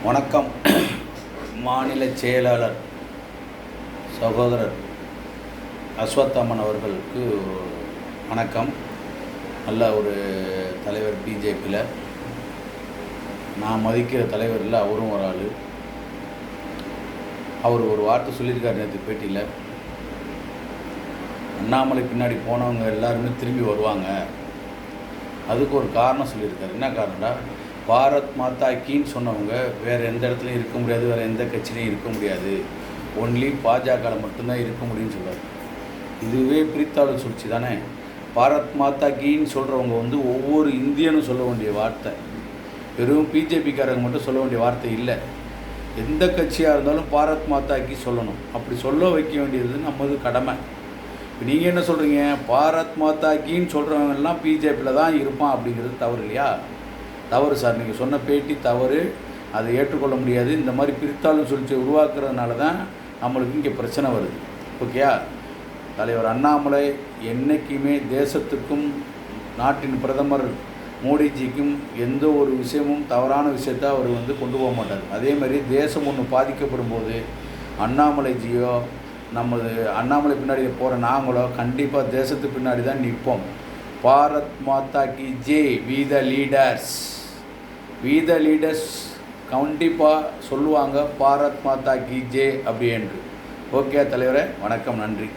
வணக்கம். மாநில செயலாளர் சகோதரர் அஸ்வத்தாமன் அவர்களுக்கு வணக்கம். நல்ல ஒரு தலைவர் பிஜேபியில் நான் மதிக்கிற தலைவர் இல்லை, அவரும் ஒரு ஆள். அவர் ஒரு வார்த்தை சொல்லியிருக்கார் நேற்று பேட்டியில், அண்ணாமலை பின்னாடி போனவங்க எல்லாருமே திரும்பி வருவாங்க. அதுக்கு ஒரு காரணம் சொல்லியிருக்காரு. என்ன காரணம்டா, பாரத் மாதா கீன்னு சொன்னவங்க வேறு எந்த இடத்துலையும் இருக்க முடியாது, வேறு எந்த கட்சியிலையும் இருக்க முடியாது, ஒன்லி பாஜகவில் மட்டும்தான் இருக்க முடியும்னு சொல்கிறார். இதுவே பிரித்தாளும் சூழ்ச்சி தானே. பாரத் மாதா கீன்னு சொல்கிறவங்க ஒவ்வொரு இந்தியனும் சொல்ல வேண்டிய வார்த்தை, வெறும் பிஜேபிக்காரங்க மட்டும் சொல்ல வேண்டிய வார்த்தை இல்லை. எந்த கட்சியாக இருந்தாலும் பாரத் மாதா கீ சொல்லணும். அப்படி சொல்ல வைக்க வேண்டியது நமது கடமை. இப்போ நீங்கள் என்ன சொல்கிறீங்க, பாரத் மாதா கீன்னு சொல்கிறவங்கெல்லாம் பிஜேபியில் தான் இருப்பான் அப்படிங்கிறது தவறு இல்லையா? தவறு சார், நீங்கள் சொன்ன பேட்டி தவறு, அதை ஏற்றுக்கொள்ள முடியாது. இந்த மாதிரி பிரித்தாளும் சூழ்ச்சியை உருவாக்குறதுனால தான் நம்மளுக்கு இங்கே பிரச்சனை வருது. ஓகேயா? தலைவர் அண்ணாமலை என்றைக்குமே தேசத்துக்கும் நாட்டின் பிரதமர் மோடிஜிக்கும் எந்த ஒரு விஷயமும் தவறான விஷயத்தை அவர் கொண்டு போக மாட்டார். அதே மாதிரி தேசம் ஒன்று பாதிக்கப்படும் போது அண்ணாமலைஜியோ நமது அண்ணாமலை பின்னாடி போகிற நாங்களோ கண்டிப்பாக தேசத்துக்கு பின்னாடி தான் நிற்போம். பாரத் மாதா கி ஜெய். வி த லீடர்ஸ் கண்டிப்பாக சொல்லுவாங்க பாரத் மாதா கி ஜெய் அப்படி என்று. ஓகே தலைவரே, வணக்கம், நன்றி.